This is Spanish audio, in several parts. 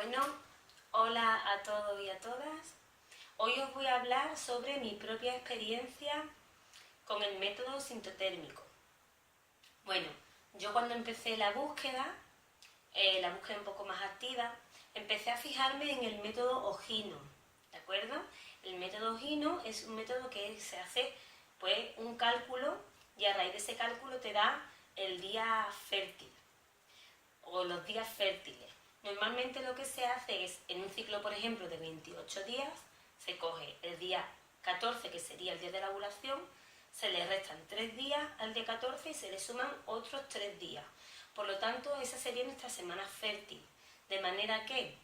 Bueno, hola a todos y a todas. Hoy os voy a hablar sobre mi propia experiencia con el método sintotérmico. Bueno, yo cuando empecé la búsqueda un poco más activa, empecé a fijarme en el método Ogino, ¿de acuerdo? El método Ogino es un método que se hace pues un cálculo y a raíz de ese cálculo te da el día fértil o los días fértiles. Normalmente lo que se hace es, en un ciclo, por ejemplo, de 28 días, se coge el día 14, que sería el día de la ovulación, se le restan 3 días al día 14 y se le suman otros 3 días. Por lo tanto, esa sería nuestra semana fértil. De manera que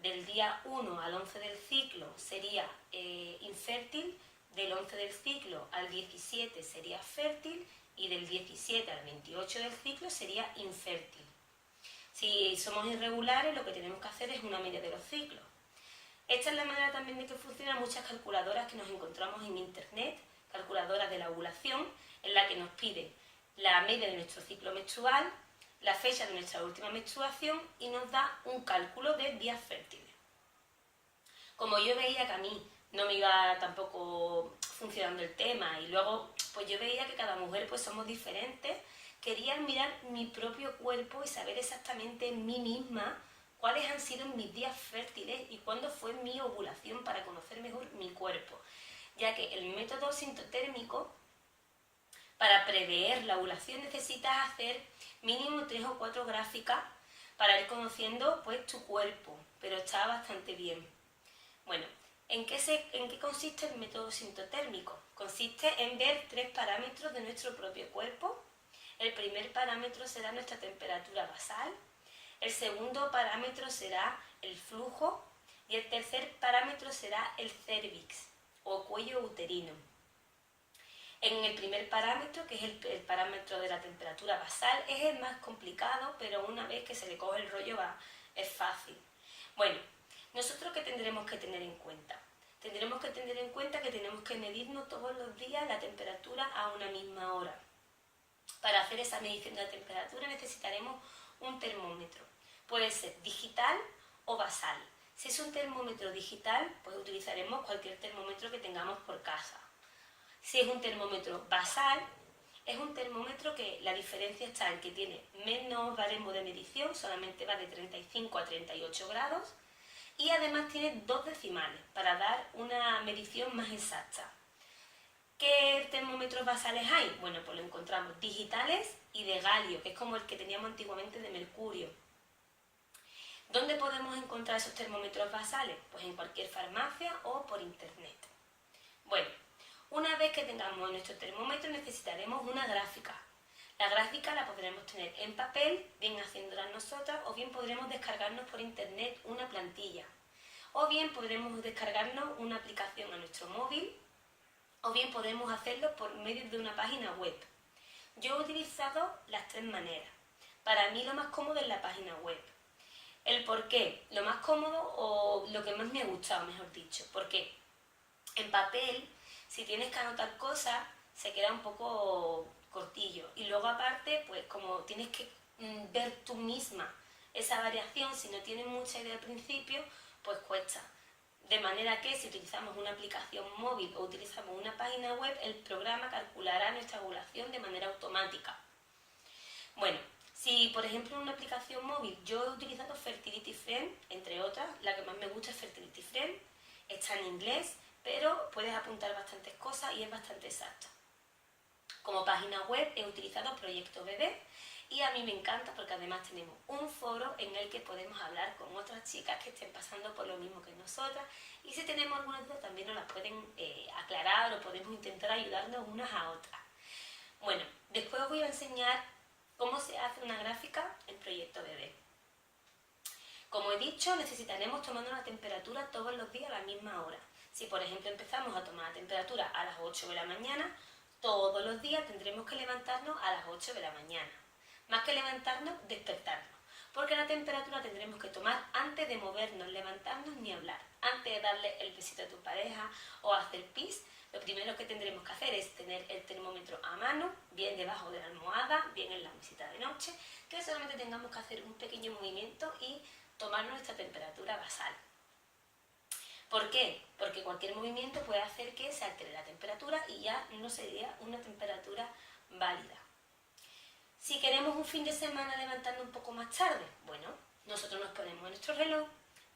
del día 1 al 11 del ciclo sería infértil, del 11 del ciclo al 17 sería fértil y del 17 al 28 del ciclo sería infértil. Si somos irregulares, lo que tenemos que hacer es una media de los ciclos. Esta es la manera también de que funcionan muchas calculadoras que nos encontramos en internet, calculadoras de la ovulación, en la que nos pide la media de nuestro ciclo menstrual, la fecha de nuestra última menstruación y nos da un cálculo de días fértiles. Como yo veía que a mí no me iba tampoco funcionando el tema y luego pues yo veía que cada mujer pues somos diferentes, quería mirar mi propio cuerpo y saber exactamente en mí misma cuáles han sido mis días fértiles y cuándo fue mi ovulación para conocer mejor mi cuerpo, ya que el método sintotérmico, para prever la ovulación necesitas hacer mínimo 3 o 4 gráficas para ir conociendo pues tu cuerpo, pero está bastante bien. Bueno, ¿en qué consiste el método sintotérmico? Consiste en ver 3 parámetros de nuestro propio cuerpo. El primer parámetro será nuestra temperatura basal, el segundo parámetro será el flujo y el tercer parámetro será el cérvix o cuello uterino. En el primer parámetro, que es el parámetro de la temperatura basal, es el más complicado, pero una vez que se le coge el rollo es fácil. Bueno, ¿nosotros qué tendremos que tener en cuenta? Tendremos que tener en cuenta que tenemos que medirnos todos los días la temperatura a una misma hora. Para hacer esa medición de la temperatura necesitaremos un termómetro. Puede ser digital o basal. Si es un termómetro digital, pues utilizaremos cualquier termómetro que tengamos por casa. Si es un termómetro basal, es un termómetro que la diferencia está en que tiene menos baremo de medición, solamente va de 35 a 38 grados, y además tiene 2 decimales para dar una medición más exacta. ¿Qué termómetros basales hay? Bueno, pues lo encontramos digitales y de galio, que es como el que teníamos antiguamente de mercurio. ¿Dónde podemos encontrar esos termómetros basales? Pues en cualquier farmacia o por internet. Bueno, una vez que tengamos nuestro termómetro necesitaremos una gráfica. La gráfica la podremos tener en papel, bien haciéndola nosotras, o bien podremos descargarnos por internet una plantilla. O bien podremos descargarnos una aplicación a nuestro móvil, o bien podemos hacerlo por medio de una página web. Yo he utilizado las 3 maneras. Para mí lo más cómodo es la página web. ¿El por qué? Lo más cómodo o lo que más me ha gustado, mejor dicho. Porque en papel, si tienes que anotar cosas, se queda un poco cortillo. Y luego aparte, pues como tienes que ver tú misma esa variación, si no tienes mucha idea al principio, pues cuesta. De manera que si utilizamos una aplicación móvil o utilizamos una página web, el programa calculará nuestra ovulación de manera automática. Bueno, si por ejemplo en una aplicación móvil yo he utilizado Fertility Friend, entre otras, la que más me gusta es Fertility Friend, está en inglés, pero puedes apuntar bastantes cosas y es bastante exacto. Como página web he utilizado Proyecto Bebé y a mí me encanta porque además tenemos un foro en el que podemos hablar con otras chicas que estén pasando por lo mismo que nosotras y si tenemos alguna duda también nos las pueden aclarar o podemos intentar ayudarnos unas a otras. Bueno, después os voy a enseñar cómo se hace una gráfica en Proyecto Bebé. Como he dicho, necesitaremos tomar una temperatura todos los días a la misma hora. Si por ejemplo empezamos a tomar la temperatura a las 8 de la mañana, todos los días tendremos que levantarnos a las 8 de la mañana. Más que levantarnos, despertarnos. Porque la temperatura tendremos que tomar antes de movernos, levantarnos ni hablar. Antes de darle el besito a tu pareja o hacer pis, lo primero que tendremos que hacer es tener el termómetro a mano, bien debajo de la almohada, bien en la mesita de noche, que solamente tengamos que hacer un pequeño movimiento y tomar nuestra temperatura basal. ¿Por qué? Porque cualquier movimiento puede hacer que se altere la temperatura y ya no sería una temperatura válida. Si queremos un fin de semana levantarnos un poco más tarde, bueno, nosotros nos ponemos nuestro reloj,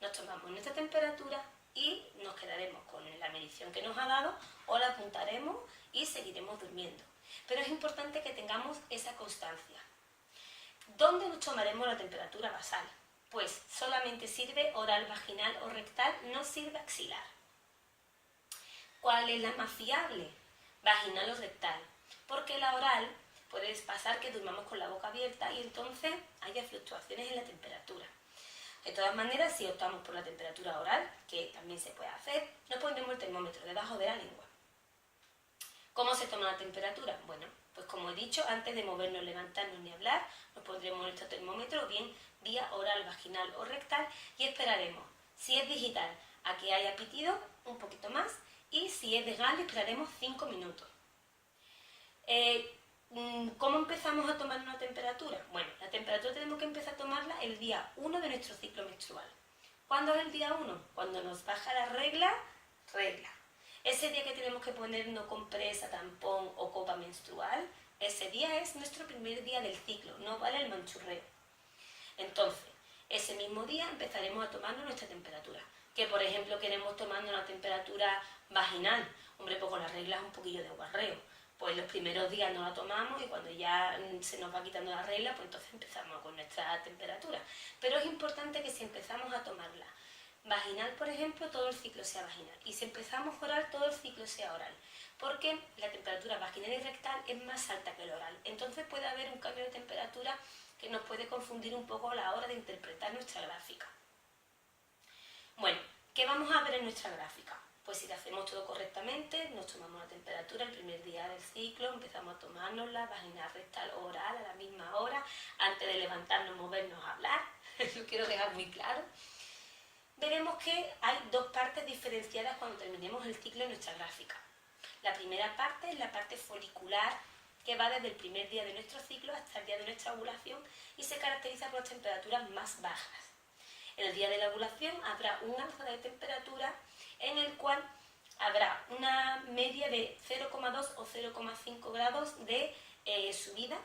nos tomamos nuestra temperatura y nos quedaremos con la medición que nos ha dado o la apuntaremos y seguiremos durmiendo. Pero es importante que tengamos esa constancia. ¿Dónde nos tomaremos la temperatura basal? Pues solamente sirve oral, vaginal o rectal, no sirve axilar. ¿Cuál es la más fiable? Vaginal o rectal. Porque la oral puede pasar que durmamos con la boca abierta y entonces haya fluctuaciones en la temperatura. De todas maneras, si optamos por la temperatura oral, que también se puede hacer, nos pondremos el termómetro debajo de la lengua. ¿Cómo se toma la temperatura? Bueno, pues como he dicho, antes de movernos, levantarnos ni hablar, nos pondremos nuestro termómetro bien vía oral, vaginal o rectal y esperaremos, si es digital, a que haya pitido un poquito más y si es de galio esperaremos 5 minutos. ¿Cómo empezamos a tomar una temperatura? Bueno, la temperatura tenemos que empezar a tomarla el día 1 de nuestro ciclo menstrual. ¿Cuándo es el día 1? Cuando nos baja la regla. Ese día que tenemos que ponernos compresa, tampón o copa menstrual, ese día es nuestro primer día del ciclo, no vale el manchurreo. Entonces, ese mismo día empezaremos a tomarnos nuestra temperatura. Que por ejemplo queremos tomarnos la temperatura vaginal, hombre, pues con las reglas un poquillo de guarreo. Pues los primeros días no la tomamos y cuando ya se nos va quitando la regla, pues entonces empezamos con nuestra temperatura. Pero es importante que si empezamos a tomarla vaginal, por ejemplo, todo el ciclo sea vaginal. Y si empezamos oral, todo el ciclo sea oral. Porque la temperatura vaginal y rectal es más alta que el oral. Entonces puede haber un cambio de temperatura que nos puede confundir un poco a la hora de interpretar nuestra gráfica. Bueno, ¿qué vamos a ver en nuestra gráfica? Pues si lo hacemos todo correctamente, nos tomamos la temperatura el primer día del ciclo, empezamos a tomárnosla, vaginal, rectal, oral, a la misma hora, antes de levantarnos, movernos, hablar, lo quiero dejar muy claro. Veremos que hay dos partes diferenciadas cuando terminemos el ciclo en nuestra gráfica. La primera parte es la parte folicular, que va desde el primer día de nuestro ciclo hasta el día de nuestra ovulación y se caracteriza por las temperaturas más bajas. En el día de la ovulación habrá un alza de temperatura en el cual habrá una media de 0,2 o 0,5 grados de subida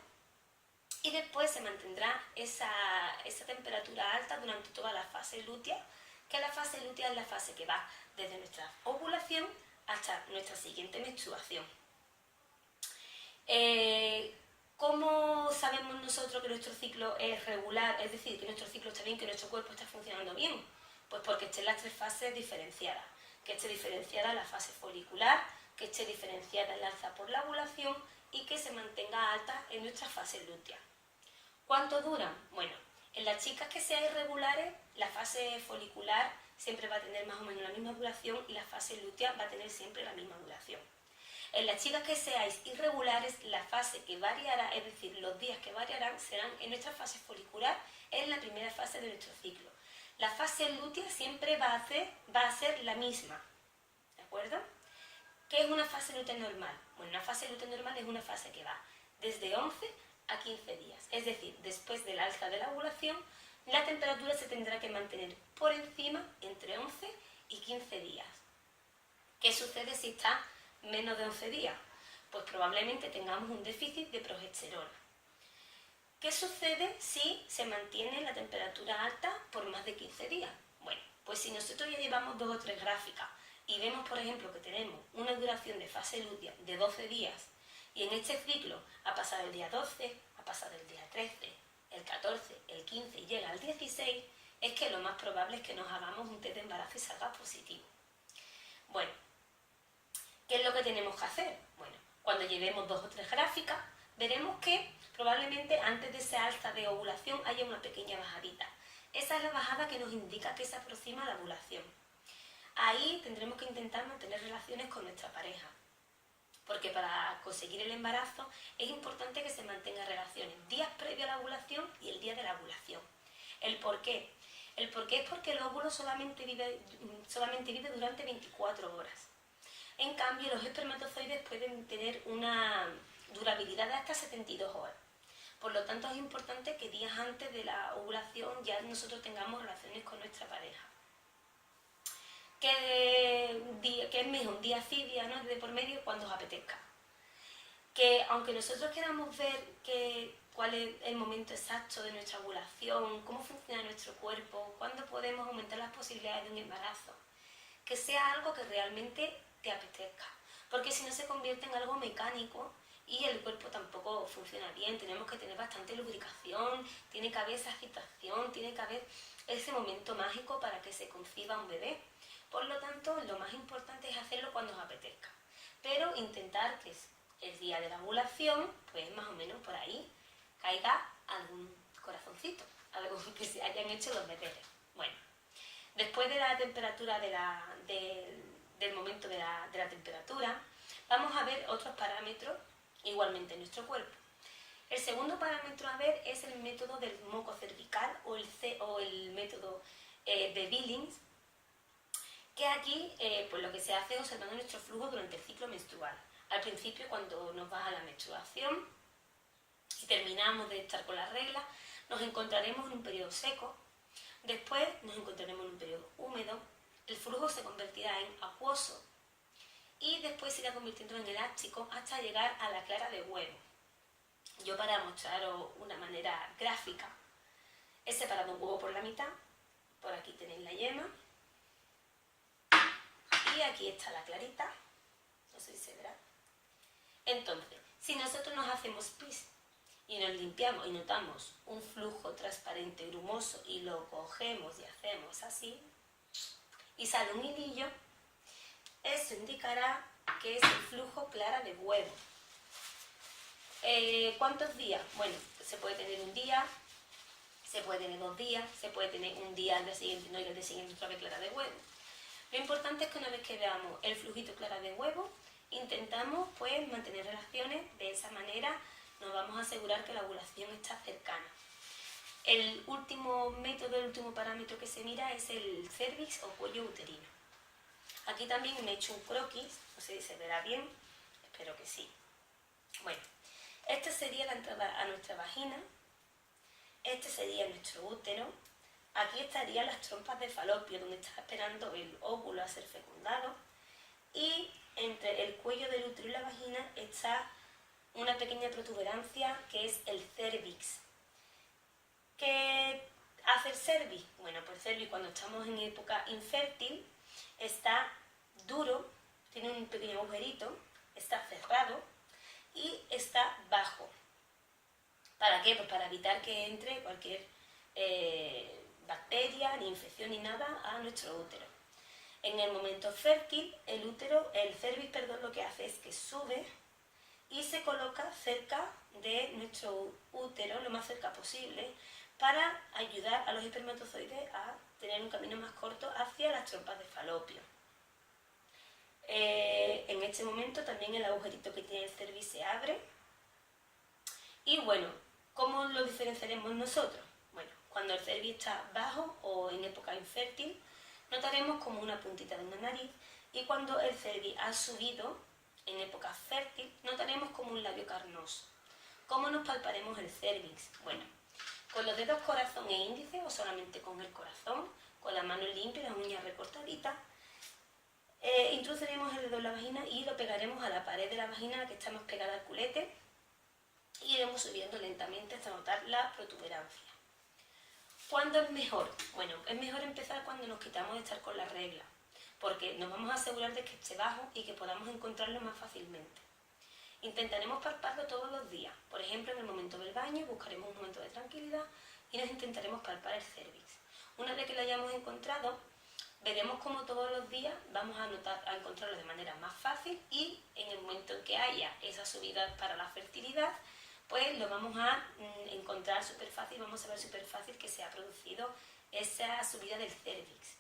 y después se mantendrá esa temperatura alta durante toda la fase lútea, que la fase lútea es la fase que va desde nuestra ovulación hasta nuestra siguiente menstruación. ¿Cómo sabemos nosotros que nuestro ciclo es regular, es decir, que nuestro ciclo está bien, que nuestro cuerpo está funcionando bien? Pues porque estén las tres fases diferenciadas, que esté diferenciada la fase folicular, que esté diferenciada el alza por la ovulación y que se mantenga alta en nuestra fase lútea. ¿Cuánto duran? Bueno, en las chicas que sean irregulares, la fase folicular siempre va a tener más o menos la misma duración y la fase lútea va a tener siempre la misma duración. En las chicas que seáis irregulares, la fase que variará, es decir, los días que variarán, serán en nuestra fase folicular, en la primera fase de nuestro ciclo. La fase lútea siempre va a ser la misma, ¿de acuerdo? ¿Qué es una fase lútea normal? Bueno, una fase lútea normal es una fase que va desde 11 a 15 días, es decir, después del alza de la ovulación, la temperatura se tendrá que mantener por encima entre 11 y 15 días. ¿Qué sucede si está menos de 11 días? Pues probablemente tengamos un déficit de progesterona. ¿Qué sucede si se mantiene la temperatura alta por más de 15 días? Bueno, pues si nosotros ya llevamos 2 o 3 gráficas y vemos, por ejemplo, que tenemos una duración de fase lútea de 12 días y en este ciclo ha pasado el día 12, ha pasado el día 13, el 14, el 15 y llega al 16, es que lo más probable es que nos hagamos un test de embarazo y salga positivo. Bueno, ¿qué es lo que tenemos que hacer? Bueno, cuando llevemos 2 o 3 gráficas, veremos que probablemente antes de esa alza de ovulación haya una pequeña bajadita. Esa es la bajada que nos indica que se aproxima a la ovulación. Ahí tendremos que intentar mantener relaciones con nuestra pareja, porque para conseguir el embarazo es importante que se mantengan relaciones días previos a la ovulación y el día de la ovulación. ¿El por qué? El por qué es porque el óvulo solamente vive durante 24 horas. En cambio, los espermatozoides pueden tener una durabilidad de hasta 72 horas. Por lo tanto, es importante que días antes de la ovulación ya nosotros tengamos relaciones con nuestra pareja. Que es mejor un día sí, día no, de por medio, cuando os apetezca. Que aunque nosotros queramos ver cuál es el momento exacto de nuestra ovulación, cómo funciona nuestro cuerpo, cuándo podemos aumentar las posibilidades de un embarazo, que sea algo que realmente te apetezca. Porque si no se convierte en algo mecánico y el cuerpo tampoco funciona bien. Tenemos que tener bastante lubricación, tiene que haber esa excitación, tiene que haber ese momento mágico para que se conciba un bebé. Por lo tanto, lo más importante es hacerlo cuando os apetezca. Pero intentar que el día de la ovulación, pues más o menos por ahí, caiga algún corazoncito, algo que se hayan hecho los deberes. Bueno, después de la temperatura del momento de la temperatura, vamos a ver otros parámetros igualmente en nuestro cuerpo. El segundo parámetro a ver es el método del moco cervical o el método de Billings, que aquí pues lo que se hace es observando nuestro flujo durante el ciclo menstrual. Al principio, cuando nos baja la menstruación y terminamos de estar con la regla, nos encontraremos en un periodo seco. Después nos encontraremos en un periodo húmedo, el flujo se convertirá en acuoso y después se irá convirtiendo en elástico hasta llegar a la clara de huevo. Yo, para mostraros una manera gráfica, he separado un huevo por la mitad, por aquí tenéis la yema y aquí está la clarita, no sé si se verá. Entonces, si nosotros nos hacemos pis y nos limpiamos y notamos un flujo transparente grumoso y lo cogemos y hacemos así y sale un hilillo, eso indicará que es el flujo clara de huevo. ¿Cuántos días? Bueno, se puede tener un día, se puede tener 2 días, se puede tener un día al día siguiente, no, y al día siguiente otra vez clara de huevo. Lo importante es que una vez que veamos el flujito clara de huevo, intentamos pues mantener relaciones. De esa manera nos vamos a asegurar que la ovulación está cercana. El último método, el último parámetro que se mira es el cérvix o cuello uterino. Aquí también me he hecho un croquis, no sé si se verá bien, espero que sí. Bueno, esta sería la entrada a nuestra vagina, este sería nuestro útero, aquí estarían las trompas de falopio, donde está esperando el óvulo a ser fecundado, y entre el cuello del útero y la vagina está una pequeña protuberancia que es el cérvix. ¿Qué hace el cérvix? Bueno, pues el cérvix, cuando estamos en época infértil, está duro, tiene un pequeño agujerito, está cerrado y está bajo. ¿Para qué? Pues para evitar que entre cualquier bacteria, ni infección, ni nada a nuestro útero. En el momento fértil, el cérvix, lo que hace es que sube y se coloca cerca de nuestro útero, lo más cerca posible, para ayudar a los espermatozoides a tener un camino más corto hacia las trompas de falopio. En este momento también el agujerito que tiene el cérvix se abre. Y bueno, ¿cómo lo diferenciaremos nosotros? Bueno, cuando el cérvix está bajo o en época infértil, notaremos como una puntita de una nariz, y cuando el cérvix ha subido en época fértil, notaremos como un labio carnoso. ¿Cómo nos palparemos el cérvix? Bueno, con los dedos corazón e índice, o solamente con el corazón, con la mano limpia y las uñas recortaditas, introduciremos el dedo en la vagina y lo pegaremos a la pared de la vagina, la que está más pegada al culete, y iremos subiendo lentamente hasta notar la protuberancia. ¿Cuándo es mejor? Bueno, es mejor empezar cuando nos quitamos de estar con la regla, porque nos vamos a asegurar de que esté bajo y que podamos encontrarlo más fácilmente. Intentaremos palparlo todos los días. Por ejemplo, en el momento del baño buscaremos un momento de tranquilidad y nos intentaremos palpar el cérvix. Una vez que lo hayamos encontrado, veremos cómo todos los días vamos a encontrarlo de manera más fácil, y en el momento en que haya esa subida para la fertilidad, pues lo vamos a encontrar súper fácil, vamos a ver súper fácil que se ha producido esa subida del cérvix.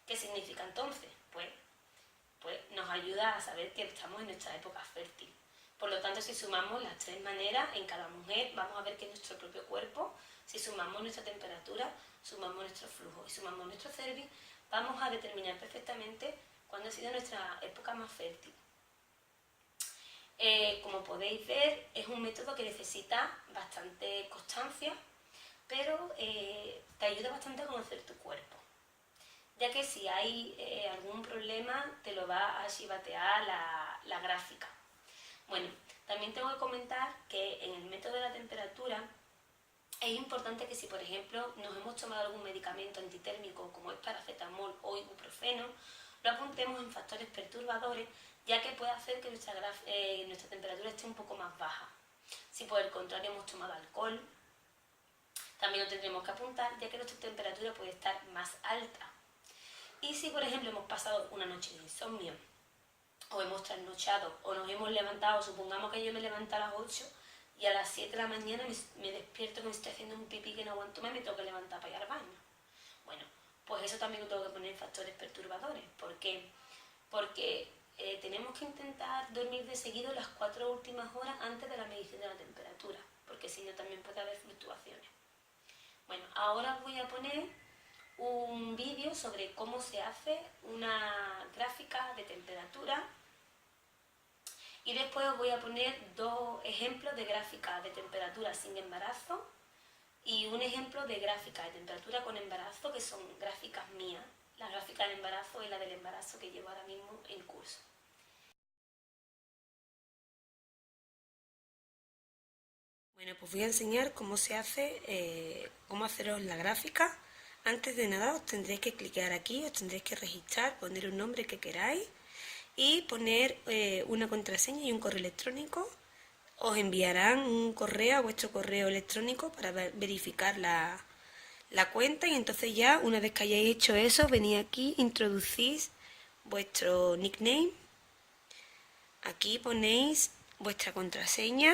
¿Qué significa entonces? Pues nos ayuda a saber que estamos en nuestra época fértil. Por lo tanto, si sumamos las 3 maneras en cada mujer, vamos a ver que nuestro propio cuerpo, si sumamos nuestra temperatura, sumamos nuestro flujo y sumamos nuestro cérvix, vamos a determinar perfectamente cuándo ha sido nuestra época más fértil. Como podéis ver, es un método que necesita bastante constancia, pero te ayuda bastante a conocer tu cuerpo, ya que si hay algún problema te lo va a chivatear la gráfica. Bueno, también tengo que comentar que en el método de la temperatura es importante que si, por ejemplo, nos hemos tomado algún medicamento antitérmico como es paracetamol o ibuprofeno, lo apuntemos en factores perturbadores, ya que puede hacer que nuestra temperatura esté un poco más baja. Si por el contrario hemos tomado alcohol, también lo tendremos que apuntar, ya que nuestra temperatura puede estar más alta. Y si, por ejemplo, hemos pasado una noche de insomnio, o hemos trasnochado, o nos hemos levantado, supongamos que yo me levanto a las 8 y a las 7 de la mañana me despierto que me estoy haciendo un pipí que no aguanto más y me tengo que levantar para ir al baño. Bueno, pues eso también lo tengo que poner en factores perturbadores. ¿Por qué? Porque tenemos que intentar dormir de seguido las 4 últimas horas antes de la medición de la temperatura, porque si no también puede haber fluctuaciones. Bueno, ahora os voy a poner un vídeo sobre cómo se hace una gráfica de temperatura y después os voy a poner 2 ejemplos de gráfica de temperatura sin embarazo y un ejemplo de gráfica de temperatura con embarazo, que son gráficas mías. La gráfica del embarazo es la del embarazo que llevo ahora mismo en curso. Bueno, pues voy a enseñar cómo se hace, cómo haceros la gráfica. Antes de nada os tendréis que clicar aquí, os tendréis que registrar, poner un nombre que queráis y poner una contraseña y un correo electrónico. Os enviarán un correo a vuestro correo electrónico para verificar la cuenta y entonces ya, una vez que hayáis hecho eso, venid aquí, introducís vuestro nickname, aquí ponéis vuestra contraseña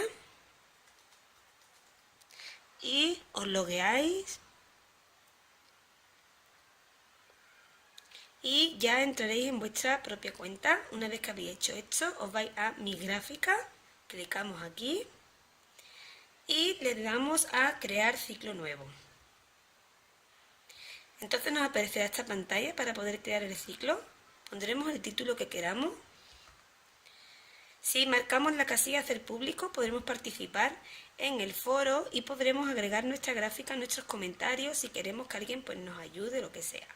y os logueáis y ya entraréis en vuestra propia cuenta. Una vez que habéis hecho esto, os vais a mi gráfica, clicamos aquí y le damos a crear ciclo nuevo. Entonces nos aparecerá esta pantalla para poder crear el ciclo. Pondremos el título que queramos. Si marcamos la casilla hacer público, podremos participar en el foro y podremos agregar nuestra gráfica, nuestros comentarios, si queremos que alguien pues, nos ayude, lo que sea.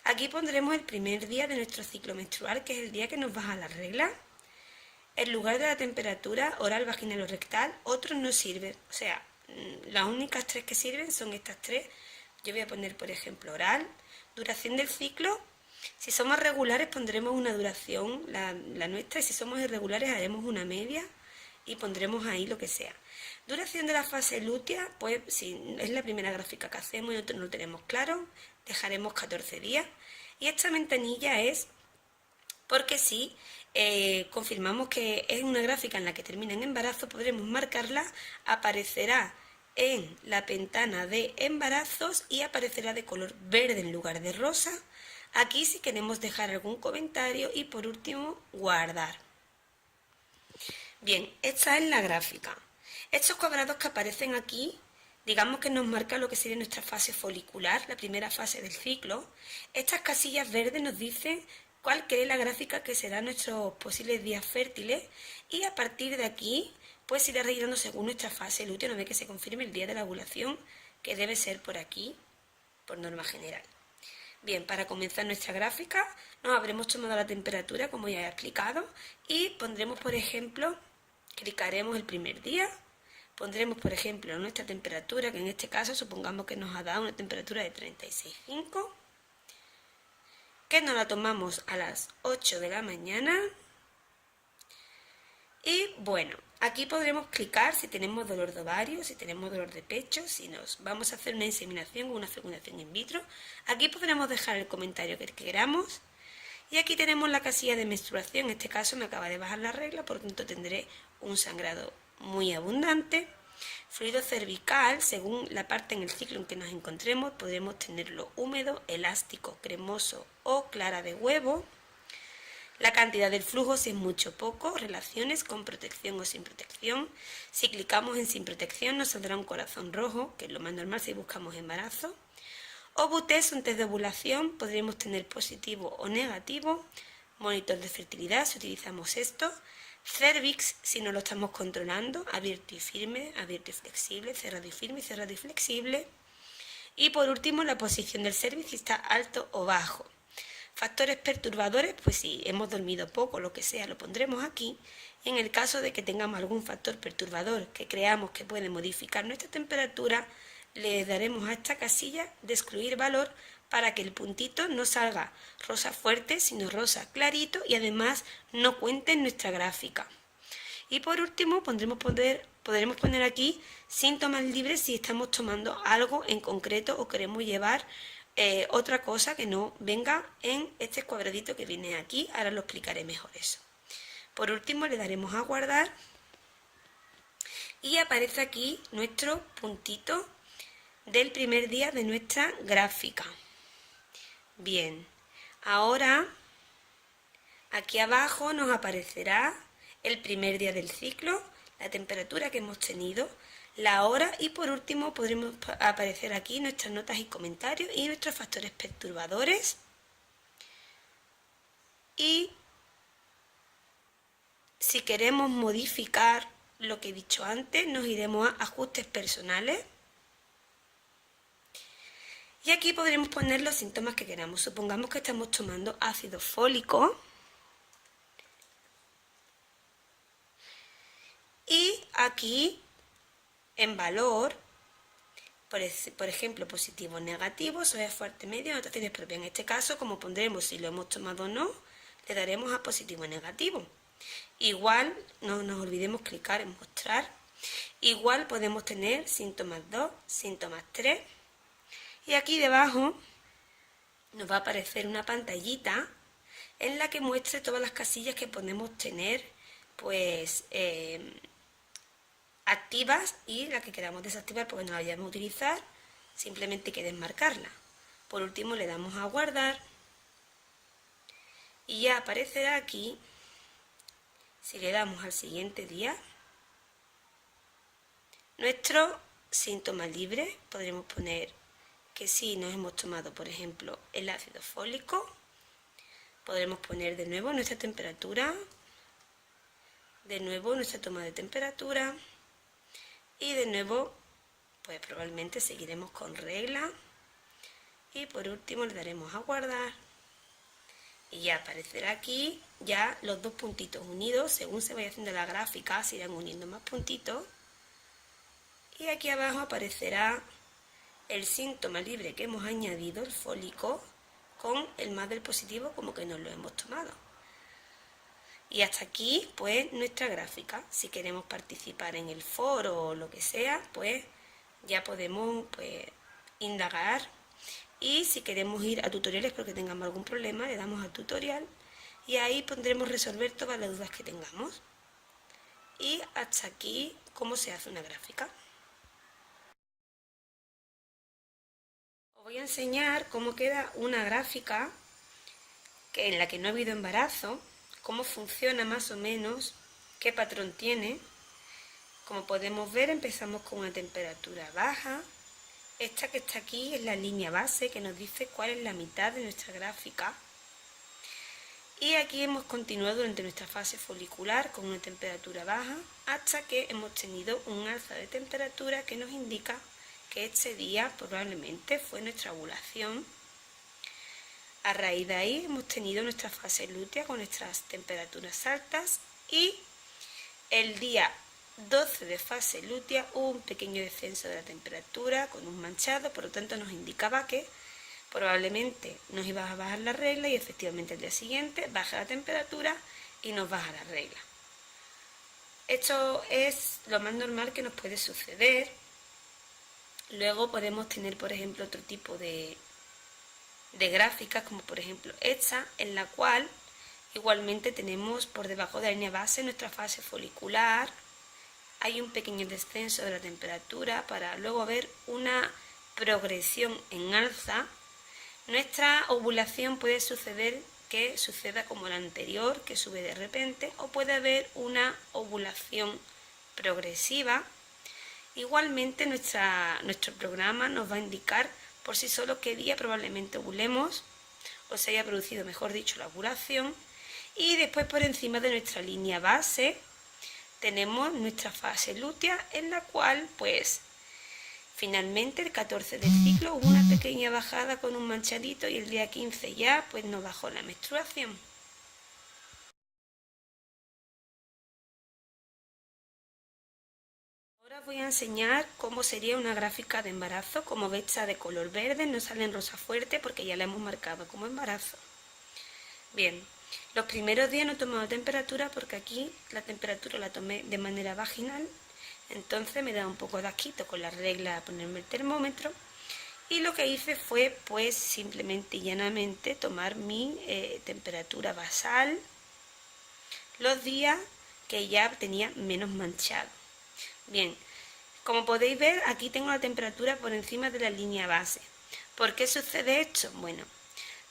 Aquí pondremos el primer día de nuestro ciclo menstrual, que es el día que nos baja la regla. En lugar de la temperatura oral, vaginal o rectal, otros no sirven. O sea, las únicas 3 que sirven son estas 3. Yo voy a poner, por ejemplo, oral. Duración del ciclo. Si somos regulares pondremos una duración, la nuestra, y si somos irregulares haremos una media y pondremos ahí lo que sea. Duración de la fase lútea, pues si es la primera gráfica que hacemos y nosotros no lo tenemos claro, dejaremos 14 días. Y esta ventanilla es porque si confirmamos que es una gráfica en la que termina en embarazo, podremos marcarla, aparecerá en la ventana de embarazos y aparecerá de color verde en lugar de rosa. Aquí si queremos dejar algún comentario y por último guardar. Bien, esta es la gráfica. Estos cuadrados que aparecen aquí, digamos que nos marca lo que sería nuestra fase folicular, la primera fase del ciclo. Estas casillas verdes nos dicen cuál es la gráfica que serán nuestros posibles días fértiles y a partir de aquí pues irá rellenando según nuestra fase lútea, una vez que se confirme el día de la ovulación, que debe ser por aquí, por norma general. Bien, para comenzar nuestra gráfica nos habremos tomado la temperatura, como ya he explicado, y pondremos, por ejemplo, clicaremos el primer día, pondremos, por ejemplo, nuestra temperatura, que en este caso supongamos que nos ha dado una temperatura de 36,5, que nos la tomamos a las 8 de la mañana. Y bueno, aquí podremos clicar si tenemos dolor de ovario, si tenemos dolor de pecho, si nos vamos a hacer una inseminación o una fecundación in vitro. Aquí podremos dejar el comentario que queramos. Y aquí tenemos la casilla de menstruación. En este caso me acaba de bajar la regla, por lo tanto tendré un sangrado muy abundante. Fluido cervical, según la parte en el ciclo en que nos encontremos, podremos tenerlo húmedo, elástico, cremoso o clara de huevo. La cantidad del flujo, si es mucho o poco, relaciones con protección o sin protección. Si clicamos en sin protección nos saldrá un corazón rojo, que es lo más normal si buscamos embarazo. OVU-test, un test de ovulación, podremos tener positivo o negativo. Monitor de fertilidad, si utilizamos esto. Cervix, si no lo estamos controlando, abierto y firme, abierto y flexible, cerrado y firme y cerrado y flexible. Y por último, la posición del cervix, si está alto o bajo. Factores perturbadores, pues si hemos dormido poco, lo que sea, lo pondremos aquí. En el caso de que tengamos algún factor perturbador que creamos que puede modificar nuestra temperatura, le daremos a esta casilla de excluir valor para que el puntito no salga rosa fuerte, sino rosa clarito y además no cuente en nuestra gráfica. Y por último podremos poner aquí síntomas libres si estamos tomando algo en concreto o queremos llevar otra cosa que no venga en este cuadradito que viene aquí. Ahora lo explicaré mejor eso. Por último le daremos a guardar y aparece aquí nuestro puntito del primer día de nuestra gráfica. Bien, ahora aquí abajo nos aparecerá el primer día del ciclo, la temperatura que hemos tenido, la hora y por último podremos aparecer aquí nuestras notas y comentarios y nuestros factores perturbadores. Y si queremos modificar lo que he dicho antes, nos iremos a ajustes personales. Y aquí podremos poner los síntomas que queramos. Supongamos que estamos tomando ácido fólico. Y aquí, en valor, por ejemplo, positivo o negativo, suave, fuerte, medio, anotaciones propias. En este caso, como pondremos si lo hemos tomado o no, le daremos a positivo o negativo. Igual, no nos olvidemos clicar en mostrar. Igual podemos tener síntomas 2, síntomas 3. Y aquí debajo nos va a aparecer una pantallita en la que muestre todas las casillas que podemos tener, pues, activas y la que queramos desactivar porque no la vayamos a utilizar, simplemente hay que desmarcarla. Por último le damos a guardar y ya aparecerá aquí, si le damos al siguiente día, nuestro síntoma libre. Podremos poner que si nos hemos tomado, por ejemplo, el ácido fólico, podremos poner de nuevo nuestra temperatura, de nuevo nuestra toma de temperatura y de nuevo pues probablemente seguiremos con regla y por último le daremos a guardar y ya aparecerá aquí ya los dos puntitos unidos. Según se vaya haciendo la gráfica se irán uniendo más puntitos y aquí abajo aparecerá el síntoma libre que hemos añadido, el fólico, con el más del positivo como que nos lo hemos tomado. Y hasta aquí pues nuestra gráfica. Si queremos participar en el foro o lo que sea, pues ya podemos pues indagar. Y si queremos ir a tutoriales porque tengamos algún problema, le damos a tutorial y ahí podremos resolver todas las dudas que tengamos. Y hasta aquí cómo se hace una gráfica. Os voy a enseñar cómo queda una gráfica en la que no ha habido embarazo, cómo funciona más o menos, qué patrón tiene. Como podemos ver, empezamos con una temperatura baja. Esta que está aquí es la línea base que nos dice cuál es la mitad de nuestra gráfica. Y aquí hemos continuado durante nuestra fase folicular con una temperatura baja hasta que hemos tenido un alza de temperatura que nos indica que este día probablemente fue nuestra ovulación. A raíz de ahí hemos tenido nuestra fase lútea con nuestras temperaturas altas y el día 12 de fase lútea hubo un pequeño descenso de la temperatura con un manchado, por lo tanto nos indicaba que probablemente nos iba a bajar la regla y efectivamente al día siguiente baja la temperatura y nos baja la regla. Esto es lo más normal que nos puede suceder. Luego podemos tener, por ejemplo, otro tipo de gráficas, como por ejemplo esta, en la cual igualmente tenemos por debajo de la línea base nuestra fase folicular. Hay un pequeño descenso de la temperatura para luego ver una progresión en alza. Nuestra ovulación puede suceder que suceda como la anterior, que sube de repente, o puede haber una ovulación progresiva. Igualmente nuestro programa nos va a indicar por sí solo qué día probablemente ovulemos, o se haya producido, mejor dicho, la ovulación, Y después por encima de nuestra línea base tenemos nuestra fase lútea, en la cual pues finalmente el 14 del ciclo hubo una pequeña bajada con un manchadito y el día 15 ya pues no bajó la menstruación. Ahora os voy a enseñar cómo sería una gráfica de embarazo. Como veis está de color verde, no sale en rosa fuerte porque ya la hemos marcado como embarazo. Bien, los primeros días no he tomado temperatura porque aquí la temperatura la tomé de manera vaginal, entonces me da un poco de asquito con la regla a ponerme el termómetro, y lo que hice fue pues simplemente y llanamente tomar mi temperatura basal los días que ya tenía menos manchado. Bien, como podéis ver, aquí tengo la temperatura por encima de la línea base. ¿Por qué sucede esto? Bueno,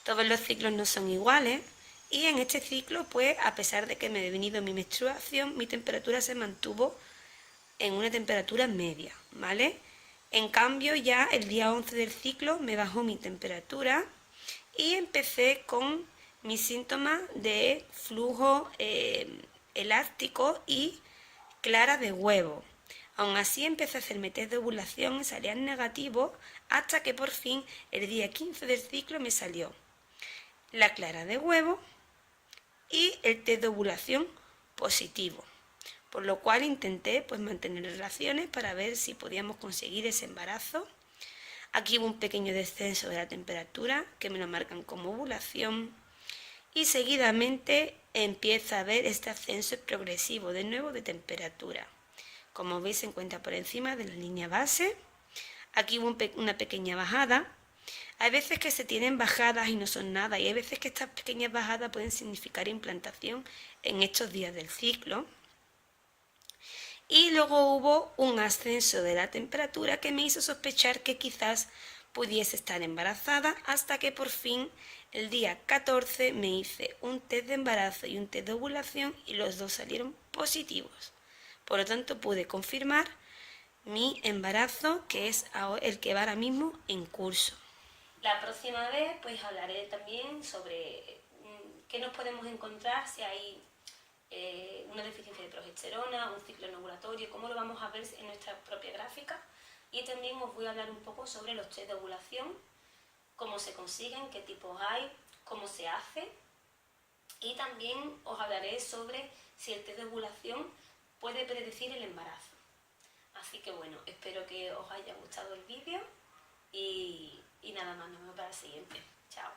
todos los ciclos no son iguales y en este ciclo, pues a pesar de que me he venido mi menstruación, mi temperatura se mantuvo en una temperatura media, ¿vale? En cambio, ya el día 11 del ciclo me bajó mi temperatura y empecé con mis síntomas de flujo elástico y clara de huevo. Aún así empecé a hacerme test de ovulación y salían negativos hasta que por fin el día 15 del ciclo me salió la clara de huevo y el test de ovulación positivo. Por lo cual intenté pues mantener relaciones para ver si podíamos conseguir ese embarazo. Aquí hubo un pequeño descenso de la temperatura que me lo marcan como ovulación y seguidamente empieza a haber este ascenso progresivo de nuevo de temperatura. Como veis se encuentra por encima de la línea base. Aquí hubo una pequeña bajada. Hay veces que se tienen bajadas y no son nada, y hay veces que estas pequeñas bajadas pueden significar implantación en estos días del ciclo. Y luego hubo un ascenso de la temperatura que me hizo sospechar que quizás pudiese estar embarazada, hasta que por fin el día 14 me hice un test de embarazo y un test de ovulación y los dos salieron positivos. Por lo tanto pude confirmar mi embarazo, que es el que va ahora mismo en curso. La próxima vez pues hablaré también sobre qué nos podemos encontrar si hay una deficiencia de progesterona, un ciclo no ovulatorio, cómo lo vamos a ver en nuestra propia gráfica, y también os voy a hablar un poco sobre los test de ovulación, cómo se consiguen, qué tipos hay, cómo se hace, y también os hablaré sobre si el test de ovulación puede predecir el embarazo. Así que bueno, espero que os haya gustado el vídeo y nada más, nos vemos para el siguiente. Chao.